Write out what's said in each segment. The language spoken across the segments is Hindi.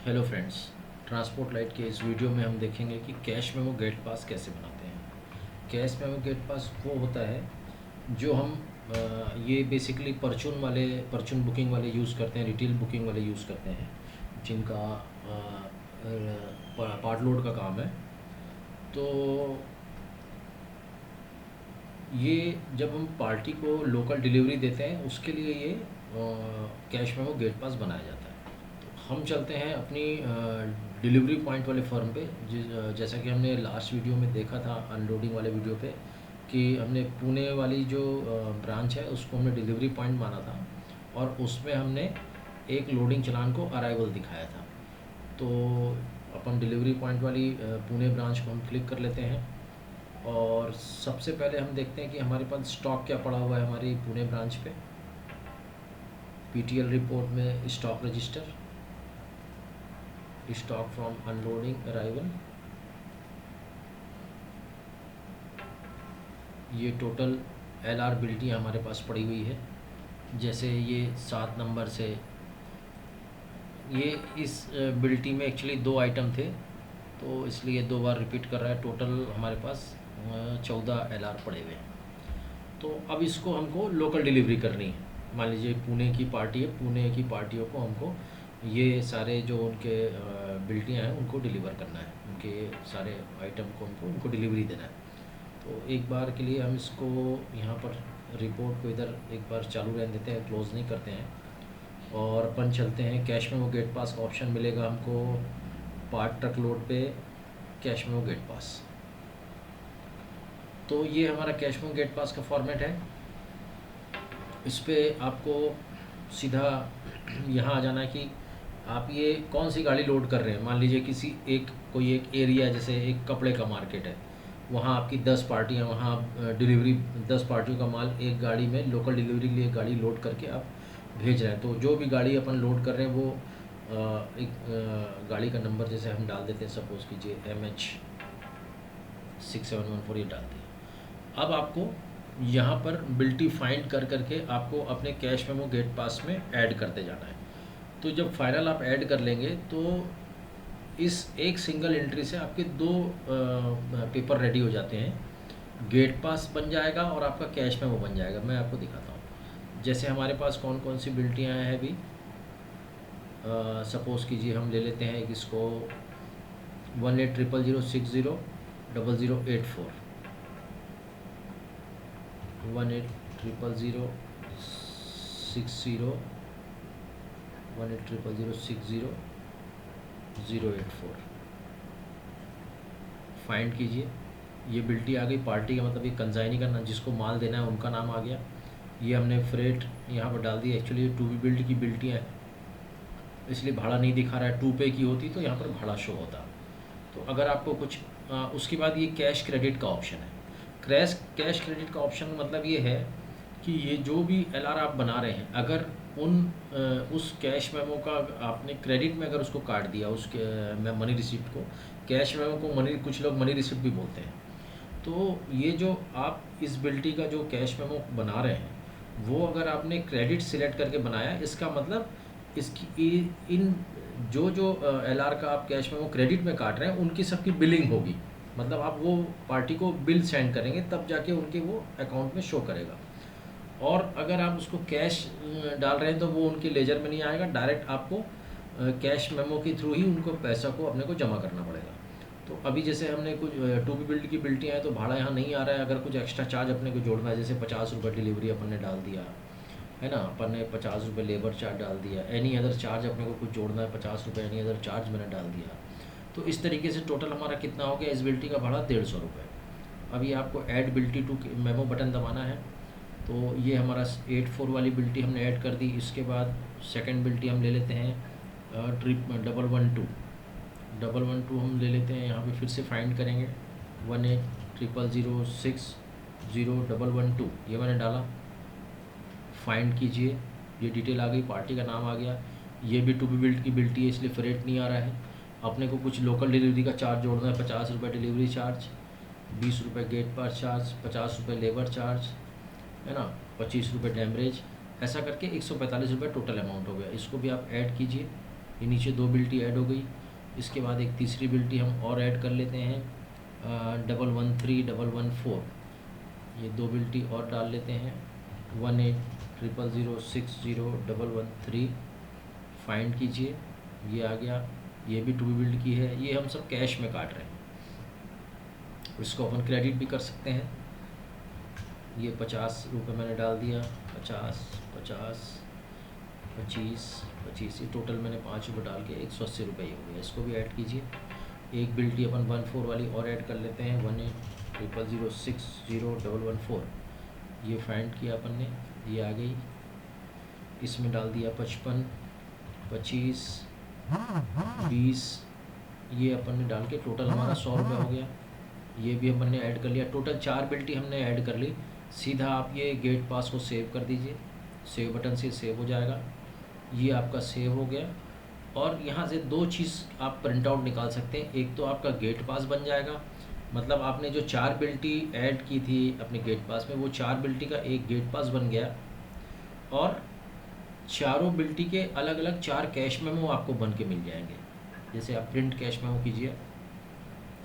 हेलो फ्रेंड्स, ट्रांसपोर्ट लाइट के इस वीडियो में हम देखेंगे कि कैश मेमो गेट पास कैसे बनाते हैं। कैश मेमो गेट पास वो होता है जो हम ये बेसिकली परचून बुकिंग वाले यूज़ करते हैं, रिटेल बुकिंग वाले यूज़ करते हैं, जिनका पार्ट लोड का काम है। तो ये जब हम पार्टी को लोकल डिलीवरी देते हैं उसके लिए ये कैश मेमो गेट पास बनाया जाता है। तो हम चलते हैं अपनी डिलीवरी पॉइंट वाले फर्म पे, जैसा कि हमने लास्ट वीडियो में देखा था अनलोडिंग वाले वीडियो पे, कि हमने पुणे वाली जो ब्रांच है उसको हमने डिलीवरी पॉइंट माना था और उसमें हमने एक लोडिंग चलान को अराइवल दिखाया था। तो अपन डिलीवरी पॉइंट वाली पुणे ब्रांच को हम क्लिक कर लेते हैं और सबसे पहले हम देखते हैं कि हमारे पास स्टॉक क्या पड़ा हुआ है हमारी पुणे ब्रांच पे। पीटीएल रिपोर्ट में stock register, stock from unloading arrival, ये टोटल एलआर बिल्टी हमारे पास पड़ी हुई है। जैसे ये 7 नंबर से ये इस बिल्टी में एक्चुअली 2 आइटम थे, तो इसलिए 2 बार रिपीट कर रहा है। टोटल हमारे पास 14 एलआर पड़े हुए हैं। तो अब इसको हमको लोकल डिलीवरी करनी है। मान लीजिए पुणे की पार्टी है, पुणे की पार्टियों को हमको ये सारे जो उनके बिल्टियाँ हैं उनको डिलीवर करना है, उनके सारे आइटम को हमको उनको डिलीवरी देना है। तो एक बार के लिए हम इसको यहाँ पर रिपोर्ट को इधर एक बार चालू रहने देते हैं, क्लोज़ नहीं करते हैं, और अपन चलते हैं कैश मेमो गेट पास का ऑप्शन मिलेगा हमको पार्ट ट्रक लोड पे, कैश मेमो गेट पास। तो ये हमारा कैश मेमो गेट पास का फॉर्मेट है। इस पर आपको सीधा यहाँ आ जाना है कि आप ये कौन सी गाड़ी लोड कर रहे हैं। मान लीजिए कोई एक एरिया, जैसे एक कपड़े का मार्केट है, वहाँ आपकी 10 पार्टियाँ, वहाँ आप डिलीवरी 10 पार्टियों का माल एक गाड़ी में लोकल डिलीवरी के लिए गाड़ी लोड करके आप भेज रहे हैं। तो जो भी गाड़ी अपन लोड कर रहे हैं वो एक गाड़ी का नंबर जैसे हम डाल देते हैं, सपोज़ कीजिए MH6714 ये डाल दिए। अब आपको यहाँ पर बिल्टी फाइंड कर करके आपको अपने कैश मेमो गेट पास में ऐड करते जाना है। तो जब फाइनल आप ऐड कर लेंगे तो इस एक सिंगल एंट्री से आपके 2 पेपर रेडी हो जाते हैं। गेट पास बन जाएगा और आपका कैश मेमो बन जाएगा। मैं आपको दिखाता हूँ। जैसे हमारे पास कौन कौन सी बिल्टियाँ हैं अभी, सपोज़ कीजिए हम ले लेते हैं इसको 180060008084, 180060 फाइंड कीजिए। ये बिल्टी आ गई, पार्टी का मतलब ये कंजाइनी का नाम, जिसको माल देना है उनका नाम आ गया। ये हमने फ्रेट यहाँ पर डाल दिया। एक्चुअली ये 2B बिल्ट की बिल्टियाँ हैं, इसलिए भाड़ा नहीं दिखा रहा है। 2 पे की होती तो यहाँ पर भाड़ा शो होता। तो अगर आपको कुछ उसके बाद ये कैश क्रेडिट का ऑप्शन है। कैश क्रेडिट का ऑप्शन मतलब ये है कि ये जो भी एलआर आप बना रहे हैं, अगर उस कैश मेमो का आपने क्रेडिट में अगर उसको काट दिया, उसके मनी रिसिप्ट को, कैश मेमो को कुछ लोग मनी रिसिप्ट भी बोलते हैं। तो ये जो आप इस बिल्टी का जो कैश मेमो बना रहे हैं, वो अगर आपने क्रेडिट सिलेक्ट करके बनाया, इसका मतलब इसकी इन जो जो एलआर का आप कैश मेमो क्रेडिट में काट रहे हैं उनकी सबकी बिलिंग होगी। मतलब आप वो पार्टी को बिल सेंड करेंगे तब जाके उनके वो अकाउंट में शो करेगा। और अगर आप उसको कैश डाल रहे हैं तो वो उनके लेजर में नहीं आएगा, डायरेक्ट आपको कैश मेमो के थ्रू ही उनको पैसा को अपने को जमा करना पड़ेगा। तो अभी जैसे हमने कुछ 2B बिल्ड की बिल्टियाँ हैं तो भाड़ा यहाँ नहीं आ रहा है। अगर कुछ एक्स्ट्रा चार्ज अपने को जोड़ना है, जैसे 50 रुपये डिलीवरी अपन ने डाल दिया है ना, अपन ने 50 रुपये लेबर चार्ज डाल दिया, एनी अदर चार्ज अपने को कुछ जोड़ना है 50 रुपये, एनी अदर चार्ज मैंने डाल दिया। तो इस तरीके से टोटल हमारा कितना हो गया, इस बिल्टी का भाड़ा 150 रुपये। अभी आपको ऐड बिल्टी टू मेमो बटन दबाना है। तो ये हमारा 84 वाली बिल्टी हमने ऐड कर दी। इसके बाद सेकंड बिल्टी हम ले लेते हैं 11212 हम ले लेते हैं। यहाँ पे फिर से फाइंड करेंगे 1800060112, ये मैंने डाला। फाइंड कीजिए, ये डिटेल आ गई, पार्टी का नाम आ गया। ये भी 2B बिल्ट की बिल्टी है, इसलिए फ्रेट नहीं आ रहा है। अपने को कुछ लोकल डिलीवरी का चार्ज जोड़ना है, 50 रुपये डिलीवरी चार्ज, 20 रुपये गेट पास चार्ज, 50 रुपये लेबर चार्ज, है ना, 25 रुपये डैमरेज, ऐसा करके 145 रुपये टोटल अमाउंट हो गया। इसको भी आप ऐड कीजिए। ये नीचे 2 बिल्टी ऐड हो गई। इसके बाद एक तीसरी बिल्टी हम और ऐड कर लेते हैं 113,114, ये 2 बिल्टी और डाल लेते हैं 18,006,0,113 फाइंड कीजिए, ये आ गया। ये भी टू बी बिल्ड की है, ये हम सब कैश में काट रहे हैं। इसको अपन क्रेडिट भी कर सकते हैं। ये 50 रुपये मैंने डाल दिया, 50, 50, 25, 25, ये टोटल मैंने 5 रुपये डाल के 180 रुपये हो गया। इसको भी ऐड कीजिए। एक बिल्टी अपन 14 वाली और ऐड कर लेते हैं 18,006,0,114, ये फाइंड किया अपन ने, ये आ गई। इसमें डाल दिया 55, 25, 20, ये अपन ने डाल के टोटल हमारा 100 रुपये हो गया। ये भी अपन ने ऐड कर लिया। टोटल 4 बिल्टी हमने ऐड कर ली। सीधा आप ये गेट पास को सेव कर दीजिए, सेव बटन से सेव हो जाएगा। ये आपका सेव हो गया। और यहाँ से 2 चीज़ आप प्रिंट आउट निकाल सकते हैं। एक तो आपका गेट पास बन जाएगा, मतलब आपने जो 4 बिल्टी ऐड की थी अपने गेट पास में, वो 4 बिल्टी का एक गेट पास बन गया। और चारों बिल्टी के अलग अलग 4 कैश मेमो आपको बन के मिल जाएंगे। जैसे आप प्रिंट कैश मेमो कीजिए,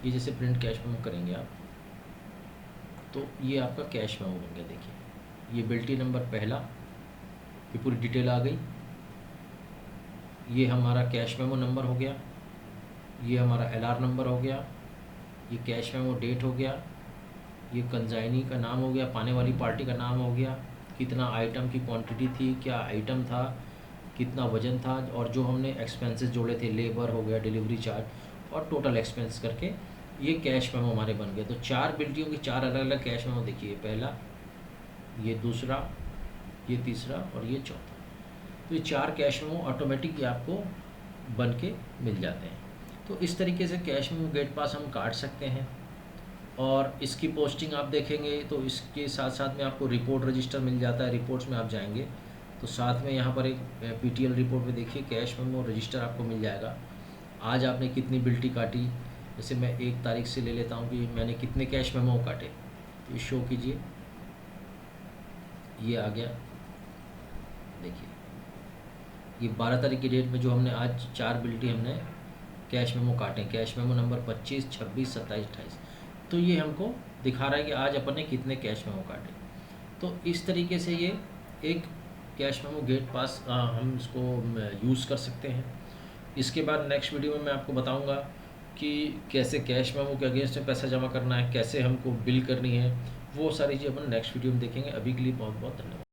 ये जैसे प्रिंट कैश मेमो करेंगे आप, तो ये आपका कैश मेमो बन गया। देखिए ये बिल्टी नंबर पहला, ये पूरी डिटेल आ गई। ये हमारा कैश मेमो नंबर हो गया, ये हमारा LR नंबर हो गया, ये कैश मेमो डेट हो गया, ये कंजाइनी का नाम हो गया, पाने वाली पार्टी का नाम हो गया, कितना आइटम की क्वांटिटी थी, क्या आइटम था, कितना वज़न था, और जो हमने एक्सपेंसेस जोड़े थे, लेबर हो गया, डिलीवरी चार्ज, और टोटल एक्सपेंस करके ये कैश मेमो हमारे बन गए। तो 4 बिल्टियों की 4 अलग अलग कैश मेमो देखिए, पहला, ये दूसरा, ये तीसरा और ये चौथा। तो ये 4 कैश मेमो ऑटोमेटिक आपको बन के मिल जाते हैं। तो इस तरीके से कैश मेमो गेट पास हम काट सकते हैं। और इसकी पोस्टिंग आप देखेंगे तो इसके साथ साथ में आपको रिपोर्ट रजिस्टर मिल जाता है। रिपोर्ट्स में आप जाएंगे तो साथ में यहाँ पर एक PTL रिपोर्ट में देखिए कैश मेमो रजिस्टर आपको मिल जाएगा। आज आपने कितनी बिल्टी काटी, जैसे मैं 1 तारीख से ले लेता हूँ कि मैंने कितने कैश मेमो काटे, तो ये शो कीजिए, ये आ गया। देखिए ये 12 तारीख की डेट में जो हमने आज 4 बिल्टी हमने कैश मेमो काटे, कैश मेमो नंबर 25, 26, 27, 28, तो ये हमको दिखा रहा है कि आज अपन ने कितने कैश मेमो काटे। तो इस तरीके से ये एक कैश मेमो गेट पास हम इसको यूज़ कर सकते हैं। इसके बाद नेक्स्ट वीडियो में मैं आपको बताऊंगा कि कैसे कैश मेमो के अगेंस्ट में पैसा जमा करना है, कैसे हमको बिल करनी है, वो सारी चीज़ अपन नेक्स्ट वीडियो में देखेंगे। अभी के लिए बहुत बहुत धन्यवाद।